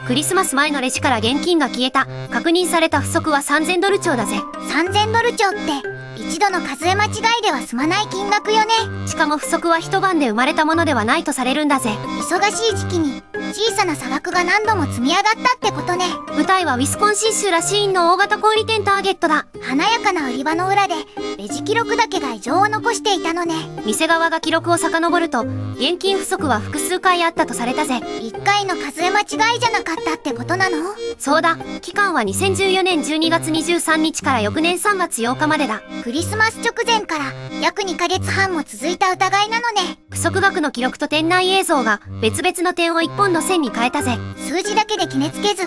クリスマス前のレジから現金が消えた。確認された不足は3000ドル超だぜ。3000ドル超って一度の数え間違いでは済まない金額よね。しかも不足は一晩で生まれたものではないとされるんだぜ。忙しい時期に小さな差額が何度も積み上がったってことね。舞台はウィスコンシン州らシーンの大型小売店ターゲットだ。華やかな売り場の裏でレジ記録だけが異常を残していたのね。店側が記録を遡ると現金不足は複数回あったとされたぜ。1回の数え間違いじゃなかったってことなの？そうだ。期間は2014年12月23日から翌年3月8日までだ。クリスマス直前から約2ヶ月半も続いた疑いなのね。不足額の記録と店内映像が別々の点を1本の線に変えたぜ。数字だけで決めつけず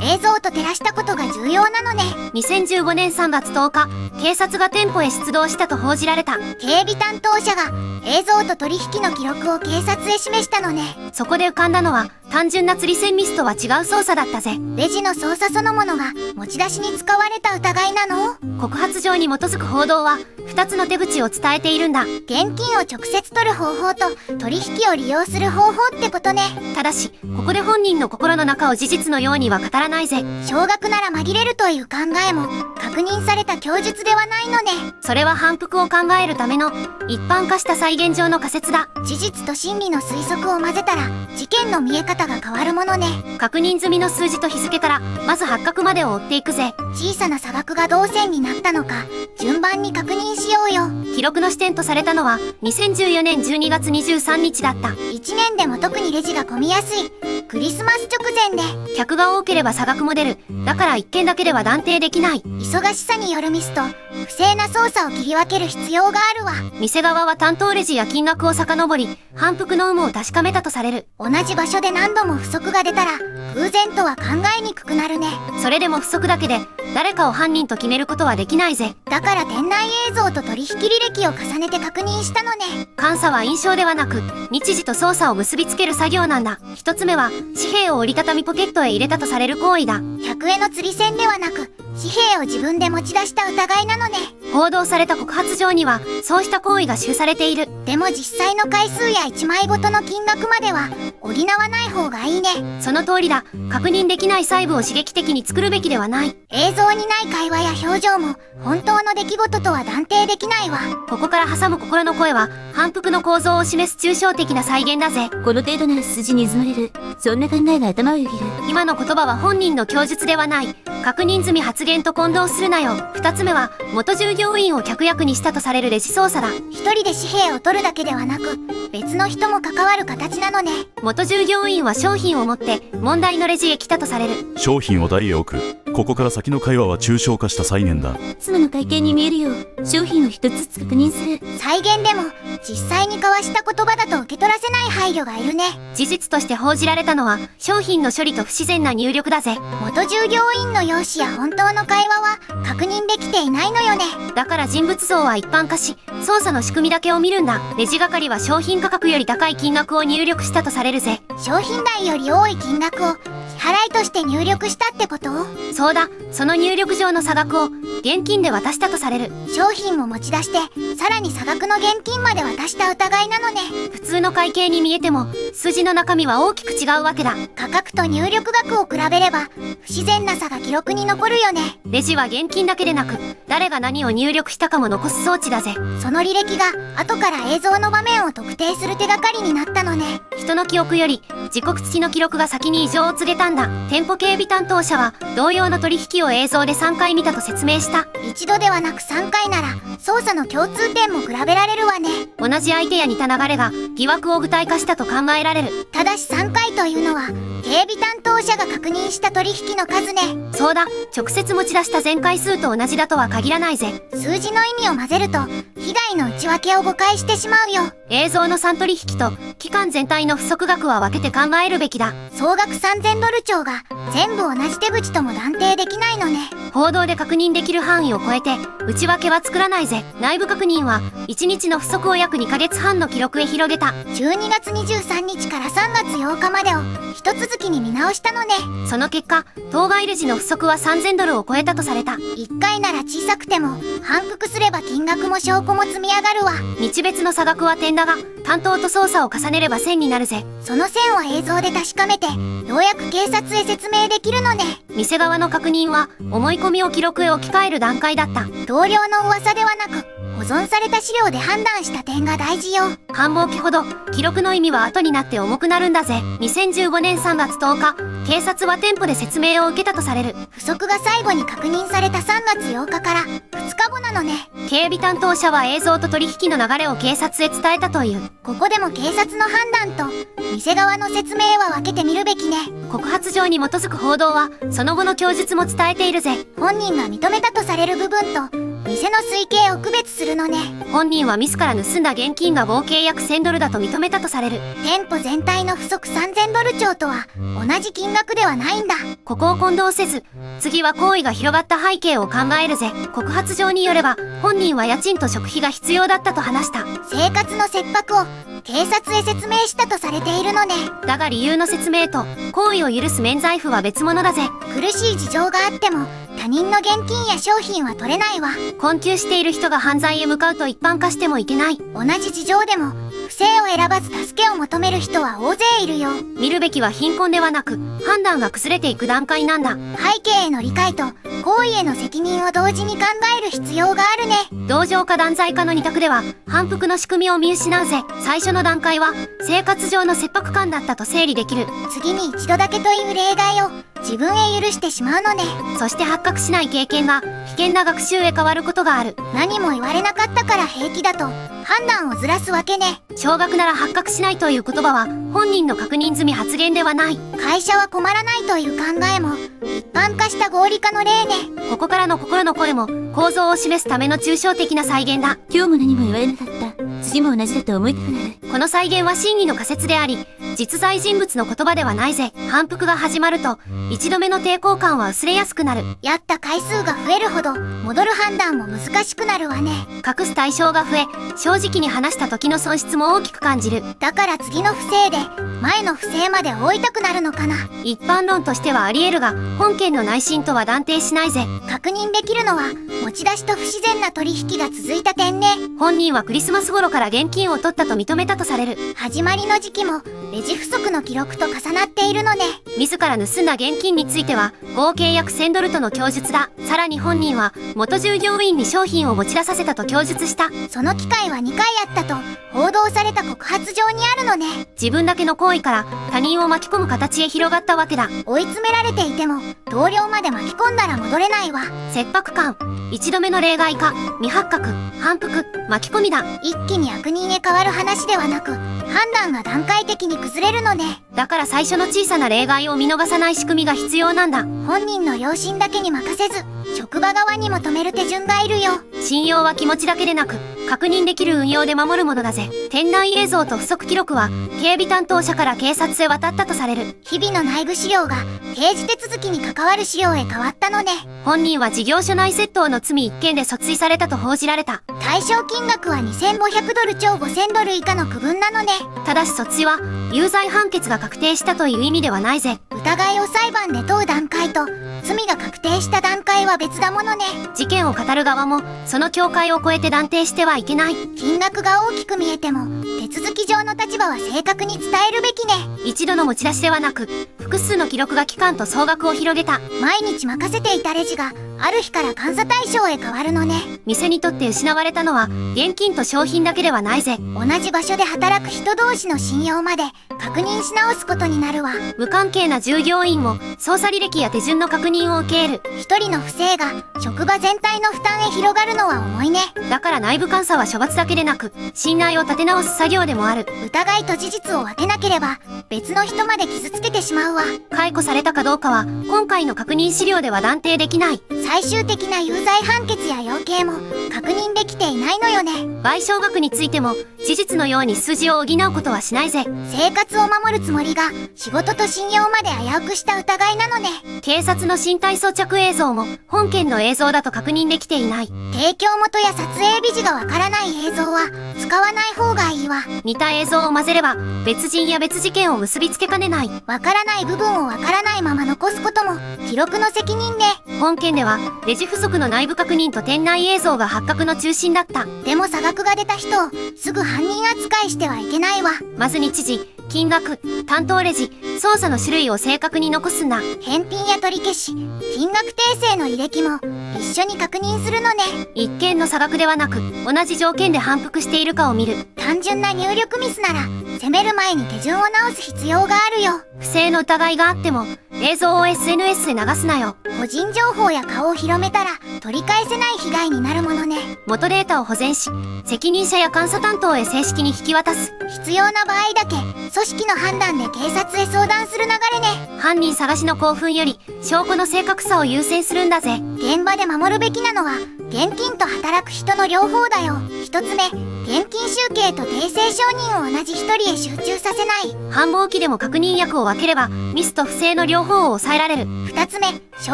映像と照らしたことが重要なのね。2015年3月10日、警察が店舗へ出動したと報じられた。警備担当者が映像と取引の記録を警察へ示したのね。そこで浮かんだのは単純な釣り線ミスとは違う操作だったぜ。レジの操作そのものが持ち出しに使われた疑いなの？告発状に基づく報道は2つの手口を伝えているんだ。現金を直接取る方法と取引を利用する方法ってことね。ただしここで本人の心の中を事実のようには語らないぜ。少額なら紛れるという考えも確認された供述ではないのね。それは反復を考えるための一般化した再現上の仮説だ。事実と真偽の推測を混ぜたら事件の見え方が変わるものね。確認済みの数字と日付からまず発覚までを追っていくぜ。小さな差額が同線になったのか順番に確認しようよ。記録の視点とされたのは2014年12月23日だった。1年でも特にレジが混みやすいクリスマス直前で客が多ければ差額も出る。だから一件だけでは断定できない。忙しさによるミスと不正な操作を切り分ける必要があるわ。店側は担当レジや金額を遡り反復の有無を確かめたとされる。同じ場所で何度も不足が出たら偶然とは考えにくくなるね。それでも不足だけで誰かを犯人と決めることはできないぜ。だから店内映像と取引履歴を重ねて確認したのね。監査は印象ではなく日時と操作を結びつける作業なんだ。一つ目は紙幣を折りたたみポケットへ入れたとされる行為だ。100円の釣り銭ではなく紙幣を自分で持ち出した疑いなのね。報道された告発状にはそうした行為が記されている。でも実際の回数や1枚ごとの金額までは補わない方がいいね。その通りだ。確認できない細部を刺激的に作るべきではない。映像にない会話や表情も本当の出来事とは断定できないわ。ここから挟む心の声は反復の構造を示す抽象的な再現だぜ。この程度なら数字に盗まれる。そんな考えが頭をよぎる。今の言葉は本人の供述ではない。確認済み発言と混同するなよ。二つ目は元従業員を客役にしたとされるレジ操作だ。一人で紙幣を取るだけではなく別の人も関わる形なのね。元従業員は商品を持って問題のレジへ来たとされる。商品を台へ置く。ここから先の会話は抽象化した再現だ。妻の会計に見えるよ。商品を一つずつ確認する。再現でも実際に交わした言葉だと受け取らせない配慮がいるね。事実として報じられたのは商品の処理と不自然な入力だぜ。元従業員の容姿や本当の会話は確認できていないのよね。だから人物像は一般化し操作の仕組みだけを見るんだ。レジ係は商品価格より高い金額を入力したとされるぜ。商品代より多い金額を支払いとして入力したってこと？そうだ。その入力上の差額を現金で渡したとされる。商品も持ち出してさらに差額の現金まで渡した疑いなのね。普通の会計に見えても数字の中身は大きく違うわけだ。価格と入力額を比べれば不自然な差が記録に残るよね。レジは現金だけでなく誰が何を入力したかも残す装置だぜ。その履歴が後から映像の場面を特定する手がかりになったのね。人の記憶より時刻付きの記録が先に異常を告げたんだ。店舗警備担当者は同様の取引を映像で3回見たと説明した。一度ではなく3回なら操作の共通点も比べられるわね。同じ相手や似た流れが疑惑を具体化したと考えられる。ただし3回というのは警備担当者が確認した取引の数ね。そうだ。直接持ち出した全回数と同じだとは限らないぜ。数字の意味を混ぜると被害の内訳を誤解してしまうよ。映像の3取引と期間全体の不足額は分けて考えるべきだ。総額3000ドル超が全部同じ手口とも断定できないのね。報道で確認できる範囲を超えて内訳は作らないぜ。内部確認は1日の不足を約2ヶ月半の記録へ広げた。12月23日から3月8日までを一続きに見直したのね。その結果、当該レジの不足は3000ドルを超えたとされた。1回なら小さくても反復すれば金額も証拠も積み上がるわ。日別の差額は点だが、担当と操作を重ねれば1000になるぜ。その線は映像で確かめてようやく警察へ説明できるのね。店側の確認は思い込みを記録へ置き換える段階だった。同僚の噂ではなく保存された資料で判断した点が大事よ。繁忙期ほど記録の意味は後になって重くなるんだぜ。2015年3月10日、警察は店舗で説明を受けたとされる。不足が最後に確認された3月8日から2日後なのね。警備担当者は映像と取引の流れを警察へ伝えたという。ここでも警察の判断と店側の説明は分けてみるべきね。告発状に基づく報道はその後の供述も伝えているぜ。本人が認めたとされる部分と店の推計を区別するのね。本人は自ら盗んだ現金が合計約1000ドルだと認めたとされる。店舗全体の不足3000ドル超とは同じ金額ではないんだ。ここを混同せず、次は行為が広がった背景を考えるぜ。告発状によれば、本人は家賃と食費が必要だったと話した。生活の切迫を警察へ説明したとされているのね。だが理由の説明と行為を許す免罪符は別物だぜ。苦しい事情があっても他人の現金や商品は取れないわ。困窮している人が犯罪へ向かうと一般化してもいけない。同じ事情でも不正を選ばず助けを求める人は大勢いるよ。見るべきは貧困ではなく判断が崩れていく段階なんだ。背景への理解と行為への責任を同時に考える必要があるね。同情か断罪かの二択では反復の仕組みを見失うぜ。最初の段階は生活上の切迫感だったと整理できる。次に一度だけという例外を自分へ許してしまうのね。そして発覚しない経験が危険な学習へ変わることがある。何も言われなかったから平気だと判断をずらすわけね。少額なら発覚しないという言葉は本人の確認済み発言ではない。会社は困らないという考えも一般化した合理化の例ね。ここからの心の声も構造を示すための抽象的な再現だ。今日も何も言われなかった。次も同じだと思いたくなる。この再現は真偽の仮説であり、実在人物の言葉ではないぜ。反復が始まると一度目の抵抗感は薄れやすくなる。やった回数が増えるほど戻る判断も難しくなるわね。隠す対象が増え、正直に話した時の損失も大きく感じる。だから次の不正で前の不正まで追いたくなるのかな。一般論としてはあり得るが、本件の内心とは断定しないぜ。確認できるのは持ち出しと不自然な取引が続いた点ね。本人はクリスマス頃から現金を取ったと認めたとされる。始まりの時期もレジ不足の記録と重なっているのね。自ら盗んだ現金については合計約1000ドルとの供述だ。さらに本人は元従業員に商品を持ち出させたと供述した。その機会は2回あったと報道された告発状にあるのね。自分だけの行為から他人を巻き込む形へ広がったわけだ。追い詰められていても同僚まで巻き込んだら戻れないわ。切迫感、一度目の例外か、未発覚、反復、巻き込みだ。一気に悪人へ変わる話ではなく判断が段階的に崩れるのね。だから最初の小さな例外を見逃さない仕組みが必要なんだ。本人の良心だけに任せず職場側にも止める手順がいるよ。信用は気持ちだけでなく確認できる運用で守るものだぜ。店内映像と不足記録は警備担当者から警察へ渡ったとされる。日々の内部資料が刑事手続きに関わる資料へ変わったのね。本人は事業所内窃盗の罪1件で訴追されたと報じられた。対象金額は2500ドル超5000ドル以下の区分なのね。ただし訴追は有罪判決が確定したという意味ではないぜ。疑いを裁判で問う段階と罪が確定した段階は別だものね。事件を語る側もその境界を越えて断定してはいけない。金額が大きく見えても手続き上の立場は正確に伝えるべきね。一度の持ち出しではなく複数の記録が期間と総額を広げた。毎日任せていたレジがある日から監査対象へ変わるのね。店にとって失われたのは現金と商品だけではないぜ。同じ場所で働く人同士の信用まで確認し直すことになるわ。無関係な従業員も操作履歴や手順の確認を受ける。一人の不正が職場全体の負担へ広がるのは重いね。だから内部監査は処罰だけでなく信頼を立て直す作業でもある。疑いと事実を当てなければ別の人まで傷つけてしまうわ。解雇されたかどうかは今回の確認資料では断定できない。最終的な有罪判決や量刑も確認できていないのよね。賠償額についても事実のように数字を補うことはしないぜ。生活を守るつもりが仕事と信用まで危うくした疑いなのね。警察の身体装着映像も本件の映像だと確認できていない。提供元や撮影日時がわからない映像は使わない方がいいわ。似た映像を混ぜれば別人や別事件を結びつけかねない。わからない部分をわからないまま残すことも記録の責任ね。本件ではレジ不足の内部確認と店内映像が発覚の中心だった。でも差額が出た人をすぐ犯人扱いしてはいけないわ。まず日時、金額、担当レジ、操作の種類を正確に残すんだ。返品や取り消し、金額訂正の履歴も一緒に確認するのね。一件の差額ではなく同じ条件で反復しているかを見る。単純な入力ミスなら責める前に手順を直す必要があるよ。不正の疑いがあっても映像を SNS で流すなよ。個人情報や顔を広めたら取り返せない被害になるものね。元データを保全し責任者や監査担当へ正式に引き渡す。必要な場合だけ組織の判断で警察へ相談する流れね。犯人探しの興奮より証拠の正確さを優先するんだぜ。現場で守るべきなのは現金と働く人の両方だよ。一つ目、現金集計と訂正承認を同じ一人へ集中させない。繁忙期でも確認役を分ければミスと不正の両方を抑えられる。二つ目、少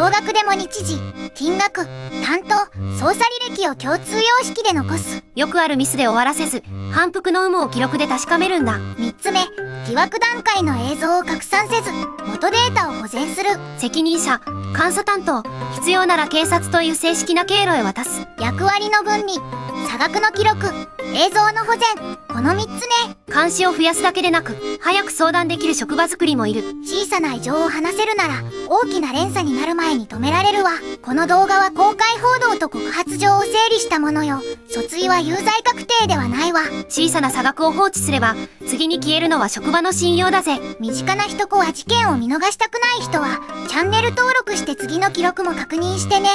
額でも日時、金額、担当、操作履歴を共通様式で残す。よくあるミスで終わらせず反復の有無を記録で確かめるんだ。三つ目、疑惑段階の映像を拡散せず元データを保全する。責任者、監査担当、必要なら警察という正式な経路へ渡す。役割の分離、差額の記録、映像の保全、この3つね。監視を増やすだけでなく早く相談できる職場作りもいる。小さな異常を話せるなら大きな連鎖になる前に止められるわ。この動画は公開報道と告発状を整理したものよ。訴追は有罪確定ではないわ。小さな差額を放置すれば次に消えるのは職場の信用だぜ。身近な人は事件を見逃したくない人はチャンネル登録して次の記録も確認してね。